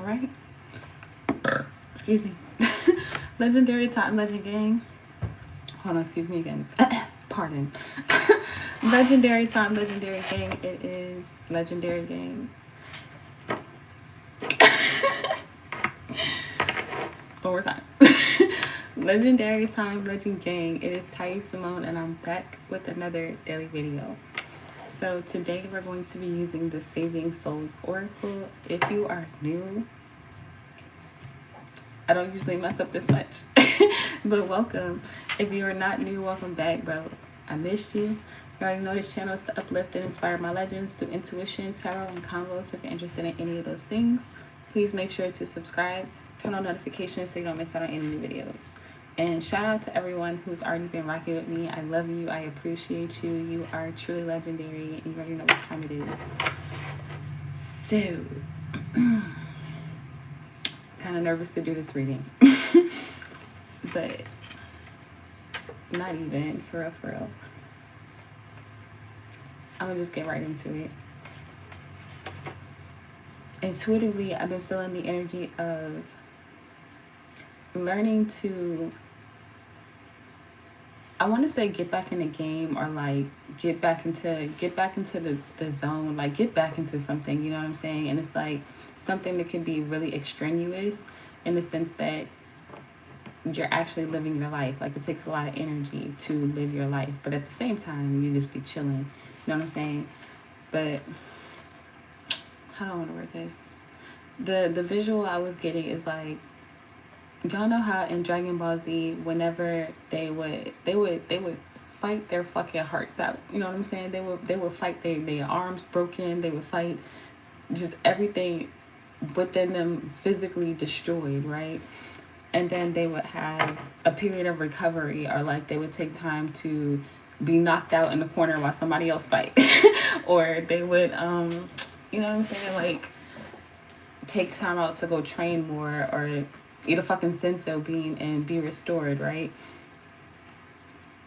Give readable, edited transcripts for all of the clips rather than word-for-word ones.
All right. Excuse me. Legendary time, legend gang. Hold on, excuse me again. Pardon. Legendary time, legendary gang. It is legendary gang. One more time. Legendary time, legend gang. It is Thais Simone, and I'm back with another daily video. So today we're going to be using the Saving Souls Oracle. If you are new, I don't usually mess up this much, but welcome. If you are not new, welcome back, bro. I missed you. You already know this channel is to uplift and inspire my legends through intuition, tarot, and combos. So if you're interested in any of those things, please make sure to subscribe, turn on notifications so you don't miss out on any new videos. And shout out to everyone who's already been rocking with me. I love you. I appreciate you. You are truly legendary, and you already know what time it is. So, kind of nervous to do this reading, but not even, for real. I'm gonna just get right into it. Intuitively, I've been feeling the energy of learning to, I want to say get back in the game, or like get back into the zone, like get back into something, you know what I'm saying? And it's like something that can be really extraneous in the sense that you're actually living your life. Like it takes a lot of energy to live your life, but at the same time you just be chilling, you know what I'm saying? But how do I want to word this? The visual I was getting is like, y'all know how in Dragon Ball Z, whenever they would fight their fucking hearts out, you know what I'm saying? They would fight their arms broken, they would fight just everything within them physically destroyed, right? And then they would have a period of recovery, or like they would take time to be knocked out in the corner while somebody else fight. Or they would you know what I'm saying, like take time out to go train more, or eat a fucking senso bean and be restored, right?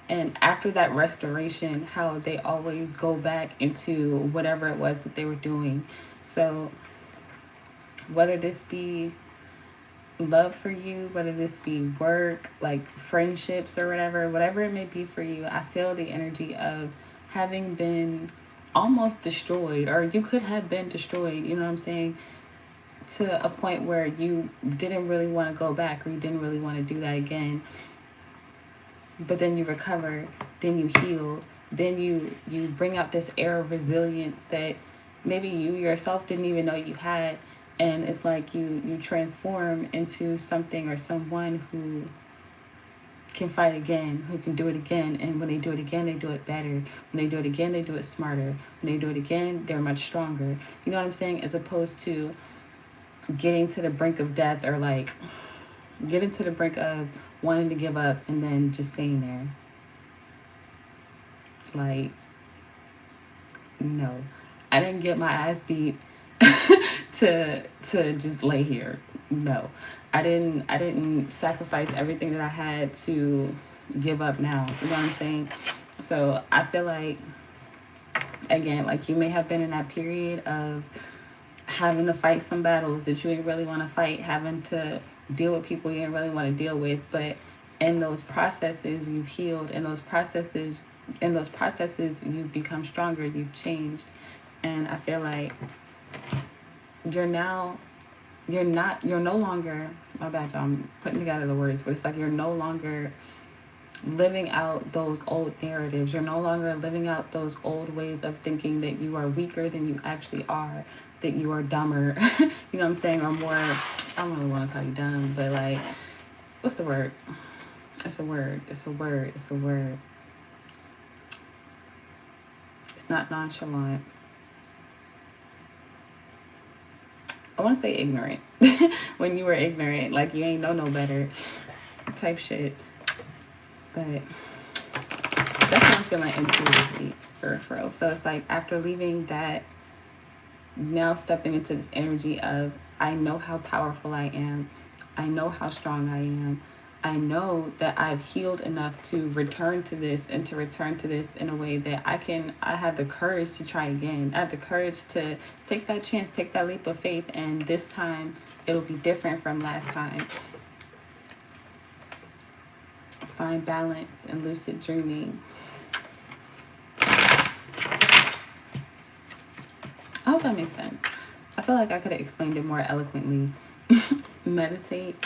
And after that restoration, how they always go back into whatever it was that they were doing. So whether this be love for you, whether this be work, like friendships or whatever it may be for you, I feel the energy of having been almost destroyed, or you could have been destroyed, you know what I'm saying, to a point where you didn't really want to go back, or you didn't really want to do that again. But then you recover, then you heal, then you bring out this air of resilience that maybe you yourself didn't even know you had. And it's like you transform into something or someone who can fight again, who can do it again. And when they do it again, they do it better. When they do it again, they do it smarter. When they do it again, they're much stronger. You know what I'm saying? As opposed to getting to the brink of death, or like getting to the brink of wanting to give up and then just staying there. Like, no, I didn't get my ass beat to just lay here. No, I didn't sacrifice everything that I had to give up now. You know what I'm saying? So I feel like, again, like you may have been in that period of having to fight some battles that you didn't really want to fight, having to deal with people you didn't really want to deal with, but in those processes you've healed, in those processes you've become stronger, you've changed. And I feel like you're no longer, my bad y'all, I'm putting together the words, but it's like you're no longer living out those old narratives. You're no longer living out those old ways of thinking that you are weaker than you actually are, that you are dumber, you know what I'm saying, or more, I don't really want to call you dumb, but like, what's the word? It's a word. It's not nonchalant. I want to say ignorant. When you were ignorant, like you ain't know no better type shit. But that's how I'm feeling intuitively, for real. So it's like after leaving that, now stepping into this energy of, I know how powerful I am. I know how strong I am. I know that I've healed enough to return to this, and to return to this in a way that I have the courage to try again. I have the courage to take that chance, take that leap of faith, and this time it'll be different from last time. Find balance and lucid dreaming. I hope that makes sense. I feel like I could have explained it more eloquently. Meditate.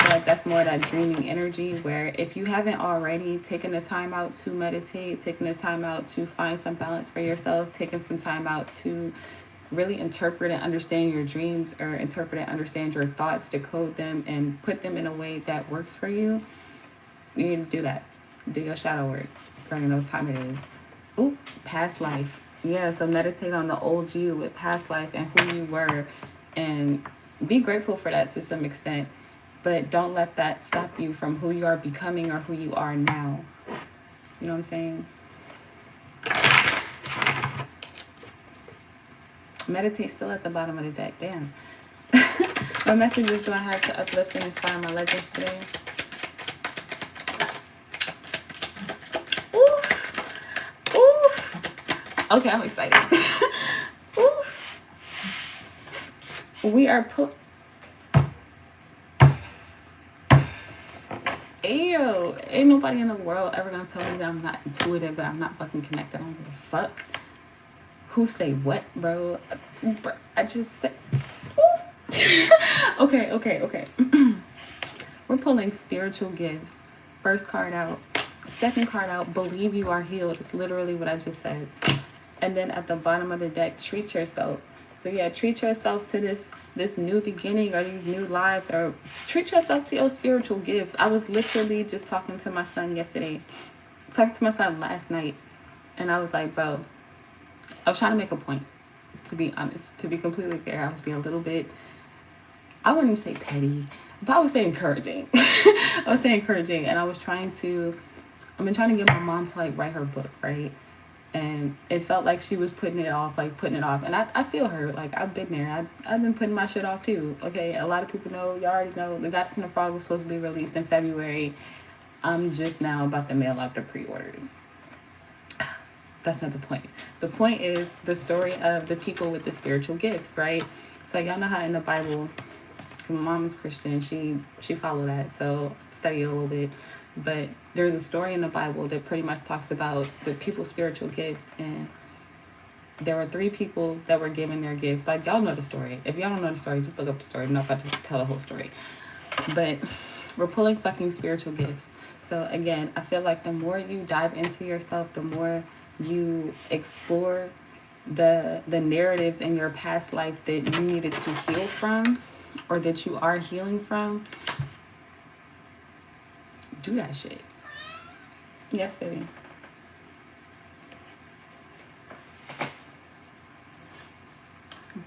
Like that's more that dreaming energy, where if you haven't already taken the time out to meditate, taking the time out to find some balance for yourself, taking some time out to really interpret and understand your dreams, or interpret and understand your thoughts, decode them and put them in a way that works for you, you need to do that. Do your shadow work. You already know what time it is. Ooh, past life. Yeah, so meditate on the old you with past life and who you were, and be grateful for that to some extent. But don't let that stop you from who you are becoming or who you are now. You know what I'm saying? Meditate still at the bottom of the deck. Damn. What messages do I have to uplift and inspire my legends today? Oof. Oof. Okay, I'm excited. Oof. We are Ew, ain't nobody in the world ever gonna tell me that I'm not intuitive, that I'm not fucking connected. I don't give a fuck. Who say what, bro? I just said. Okay. We're pulling spiritual gifts. First card out. Second card out, believe you are healed. It's literally what I just said. And then at the bottom of the deck, treat yourself. So yeah, treat yourself to this new beginning, or these new lives, or treat yourself to your spiritual gifts. I was literally just talking to my son yesterday, talking to my son last night, and I was like, bro, I was trying to make a point, to be honest, to be completely fair. I was being a little bit, I wouldn't say petty, but I would say encouraging. I would say encouraging, and I've been trying to get my mom to like write her book, right? And it felt like she was putting it off. And I feel her. Like, I've been there. I've been putting my shit off too. Okay, a lot of people know, y'all already know, The Goddess and the Frog was supposed to be released in February. I'm just now about to mail out the pre-orders. That's not the point. The point is the story of the people with the spiritual gifts, right? So y'all know how in the Bible, my mom is Christian, she followed that, so study it a little bit. But there's a story in the Bible that pretty much talks about the people's spiritual gifts, and there were 3 people that were given their gifts. Like, y'all know the story. If y'all don't know the story, just look up the story. I'm not about to tell the whole story. But we're pulling fucking spiritual gifts. So again, I feel like the more you dive into yourself, the more you explore the narratives in your past life that you needed to heal from, or that you are healing from, do that shit. Yes, baby.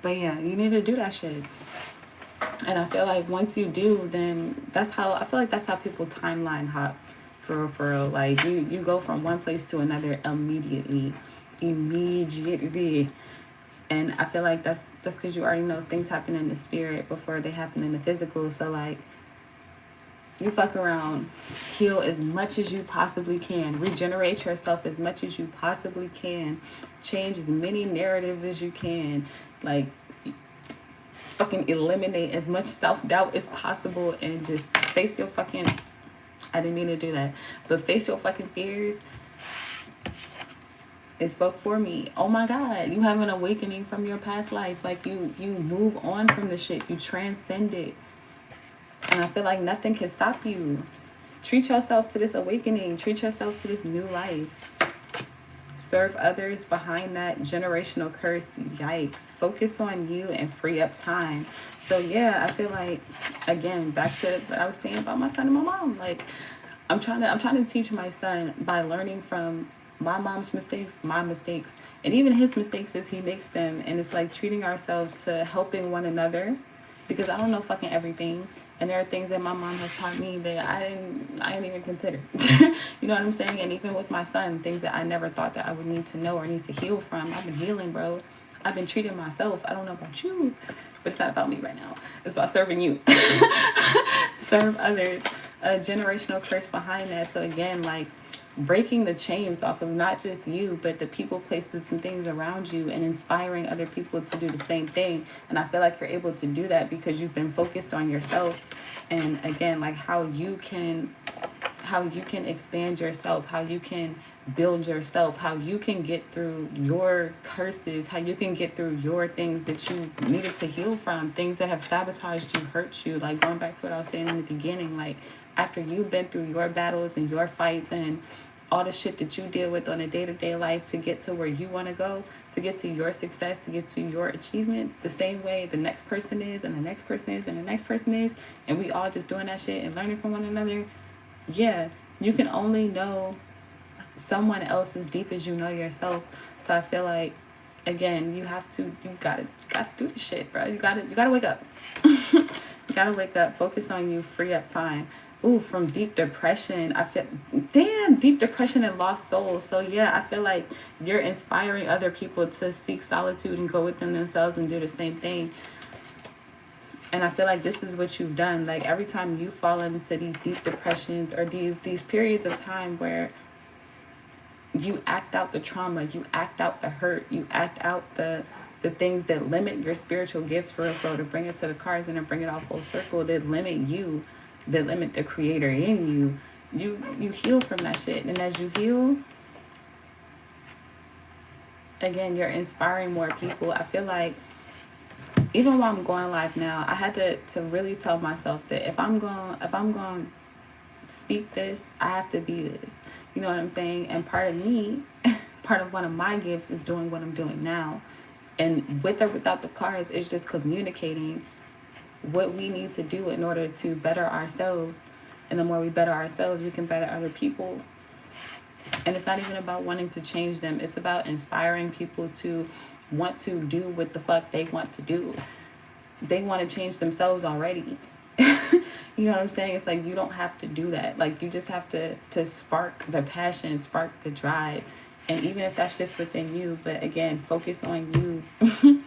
But yeah, you need to do that shit. And I feel like once you do, then I feel like that's how people timeline hop, for real. Like, you go from one place to another immediately. And I feel like that's because you already know things happen in the spirit before they happen in the physical. So like, you fuck around, heal as much as you possibly can, regenerate yourself as much as you possibly can, change as many narratives as you can, like, fucking eliminate as much self-doubt as possible, and just face your fucking, I didn't mean to do that, but face your fucking fears. It spoke for me. Oh my God, you have an awakening from your past life. Like, you move on from the shit, you transcend it. And I feel like nothing can stop you. Treat yourself to this awakening. Treat yourself to this new life. Serve others behind that generational curse. Yikes. Focus on you and free up time. So yeah, I feel like, again, back to what I was saying about my son and my mom. Like, I'm trying to teach my son by learning from my mom's mistakes, my mistakes, and even his mistakes as he makes them. And it's like treating ourselves to helping one another, because I don't know fucking everything. And there are things that my mom has taught me that I didn't even consider. You know what I'm saying? And even with my son, things that I never thought that I would need to know or need to heal from. I've been healing, bro. I've been treating myself. I don't know about you, but it's not about me right now. It's about serving you. Serve others. a generational curse behind that. So again, like breaking the chains off of not just you, but the people, places, and things around you, and inspiring other people to do the same thing. And I feel like you're able to do that because you've been focused on yourself. And again, like how you can expand yourself, how you can build yourself, how you can get through your curses, how you can get through your things that you needed to heal from, things that have sabotaged you, hurt you. Like going back to what I was saying in the beginning, like after you've been through your battles and your fights and all the shit that you deal with on a day-to-day life to get to where you want to go, to get to your success, to get to your achievements, the same way the next person is, and the next person is, and the next person is, and we all just doing that shit and learning from one another. Yeah, you can only know someone else as deep as you know yourself. So I feel like, again, you gotta do this shit, bro. You gotta wake up. You gotta wake up, focus on you, free up time. Ooh, from deep depression, deep depression and lost souls. So yeah, I feel like you're inspiring other people to seek solitude and go within themselves and do the same thing. And I feel like this is what you've done. Like every time you fall into these deep depressions or these periods of time where you act out the trauma, you act out the hurt, you act out the things that limit your spiritual gifts, for real, to bring it to the cards and to bring it all full circle, that limit you, that limit the creator in you. You heal from that shit. And as you heal, again, you're inspiring more people. I feel like even while I'm going live now, I had to really tell myself that if I'm going to speak this, I have to be this. You know what I'm saying? And part of me, part of one of my gifts is doing what I'm doing now. And with or without the cards, it's just communicating what we need to do in order to better ourselves. And the more we better ourselves, we can better other people. And it's not even about wanting to change them. It's about inspiring people to want to do what the fuck they want to do. They want to change themselves already. You know what I'm saying? It's like you don't have to do that. Like you just have to spark the passion, spark the drive. And even if that's just within you, but again, focus on you.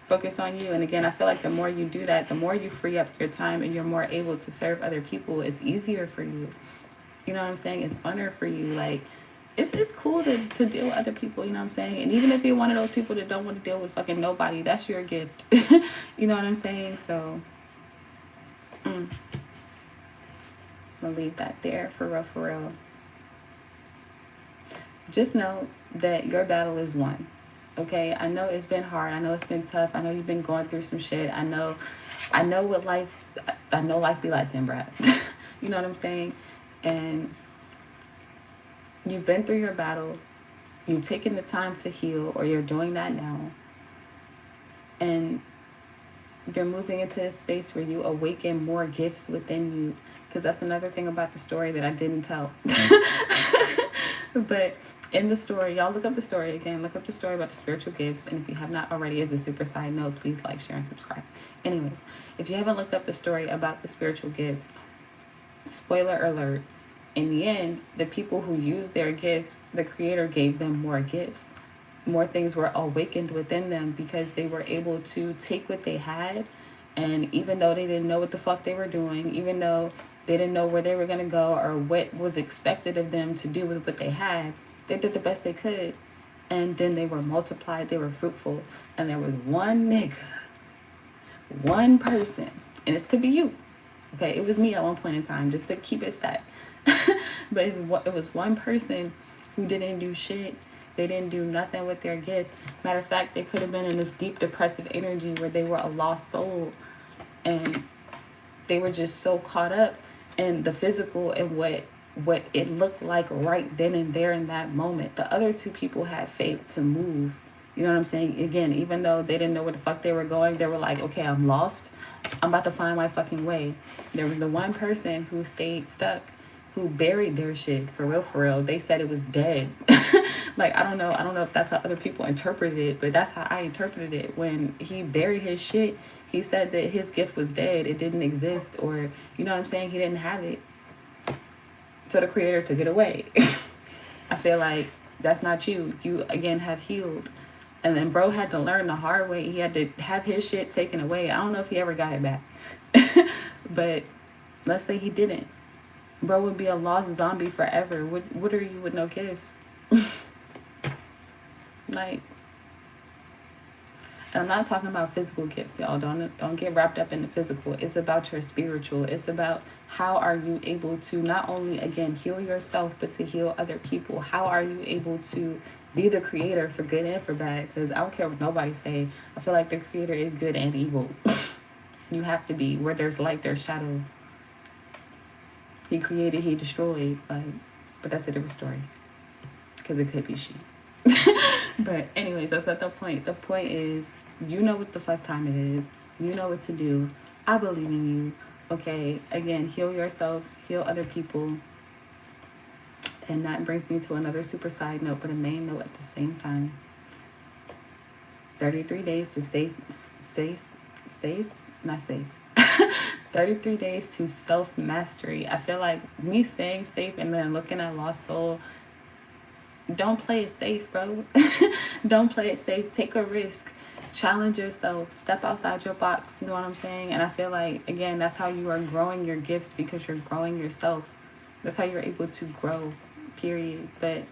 Focus on you. And again, I feel like the more you do that, the more you free up your time and you're more able to serve other people. It's easier for you. You know what I'm saying? It's funner for you. Like it's cool to deal with other people, you know what I'm saying? And even if you're one of those people that don't want to deal with fucking nobody, that's your gift. You know what I'm saying? So I'm gonna leave that there for real. Just know that your battle is won. Okay? I know it's been hard. I know it's been tough. I know you've been going through some shit. I know life be like them, Brad. You know what I'm saying? And you've been through your battle. You've taken the time to heal, or you're doing that now. And you're moving into a space where you awaken more gifts within you. Because that's another thing about the story that I didn't tell. But in the story, y'all look up the story again. Look up the story about the spiritual gifts. And if you have not already, as a super side note, please like, share, and subscribe. Anyways, if you haven't looked up the story about the spiritual gifts, spoiler alert, in the end, the people who used their gifts, the creator gave them more gifts. More things were awakened within them because they were able to take what they had, and even though they didn't know what the fuck they were doing, even though they didn't know where they were going to go or what was expected of them to do with what they had, they did the best they could. And then they were multiplied, they were fruitful. And there was one nigga, one person, and this could be you. Okay, it was me at one point in time, just to keep it set. But it was one person who didn't do shit. They didn't do nothing with their gift. Matter of fact, they could have been in this deep depressive energy where they were a lost soul. And they were just so caught up in the physical and what it looked like right then and there in that moment. The other two people had faith to move. You know what I'm saying? Again, even though they didn't know where the fuck they were going, they were like, okay, I'm lost. I'm about to find my fucking way. There was the one person who stayed stuck, who buried their shit, for real. They said it was dead. Like, I don't know if that's how other people interpreted it, but that's how I interpreted it. When he buried his shit, he said that his gift was dead. It didn't exist, or, you know what I'm saying? He didn't have it. So the creator took it away. I feel like that's not you. You, again, have healed. And then bro had to learn the hard way. He had to have his shit taken away. I don't know if he ever got it back. But let's say he didn't. Bro would be a lost zombie forever. What are you with no gifts? Like, and I'm not talking about physical gifts, y'all. Don't get wrapped up in the physical. It's about your spiritual. It's about how are you able to not only, again, heal yourself, but to heal other people. How are you able to be the creator for good and for bad? Because I don't care what nobody say. I feel like the creator is good and evil. You have to be. Where there's light, there's shadow. He created, he destroyed. Like, but that's a different story. Because it could be she. But anyways, that's not the point. The point is, you know what the fuck time it is. You know what to do. I believe in you. Okay, again, heal yourself, heal other people. And that brings me to another super side note, but a main note at the same time. 33 days to not safe. 33 days to self-mastery. I feel like me saying safe and then looking at Lost Soul, don't play it safe, bro. Don't play it safe. Take a risk. Challenge yourself. Step outside your box. You know what I'm saying? And I feel like, again, that's how you are growing your gifts, because you're growing yourself. That's how you're able to grow, period. But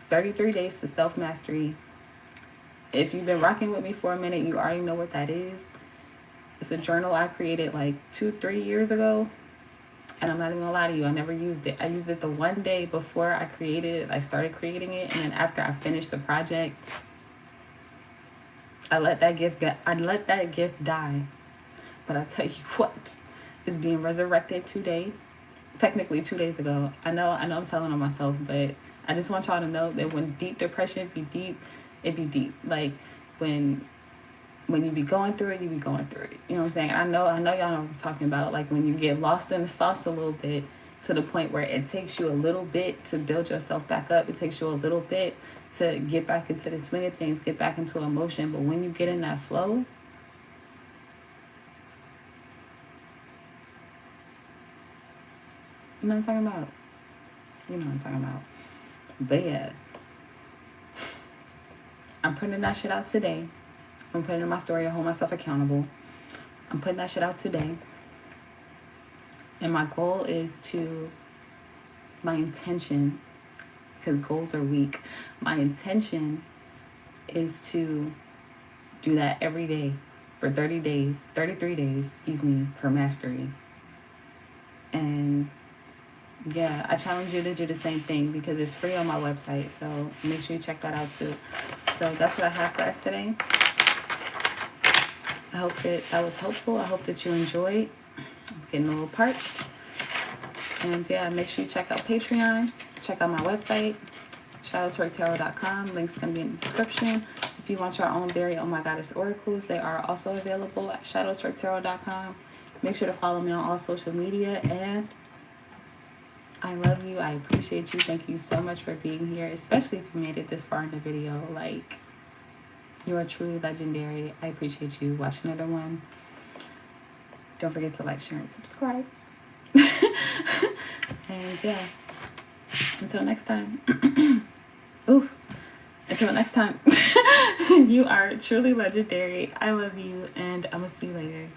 33 days to self-mastery. If you've been rocking with me for a minute, you already know what that is. It's a journal I created like 2-3 years ago. And I'm not even gonna lie to you, I never used it. I used it the one day before I created it. I started creating it, and then after I finished the project, I let that gift die. But I tell you what, it's being resurrected today. Technically 2 days ago. I know I'm telling on myself, but I just want y'all to know that when deep depression be deep, it be deep. Like when you be going through it, you be going through it. You know what I'm saying? I know y'all know what I'm talking about. Like when you get lost in the sauce a little bit, to the point where it takes you a little bit to build yourself back up. It takes you a little bit to get back into the swing of things, get back into emotion. But when you get in that flow, you know what I'm talking about? You know what I'm talking about. But yeah, I'm putting that shit out today. I'm putting in my story to hold myself accountable. I'm putting that shit out today. And my goal is my intention, because goals are weak. My intention is to do that every day for 33 days, for mastery. And yeah, I challenge you to do the same thing, because it's free on my website. So make sure you check that out too. So that's what I have for us today. I hope that was helpful. I hope that you enjoyed. I'm getting a little parched. And yeah, make sure you check out Patreon. Check out my website, shadowtwerktarot.com. Link's going to be in the description. If you want your own very Oh My Goddess oracles, they are also available at shadowtwerktarot.com. Make sure to follow me on all social media. And I love you. I appreciate you. Thank you so much for being here, especially if you made it this far in the video. Like, you are truly legendary. I appreciate you. Watch another one. Don't forget to like, share, and subscribe. And yeah, until next time. Until next time. You are truly legendary. I love you, and I'm gonna see you later.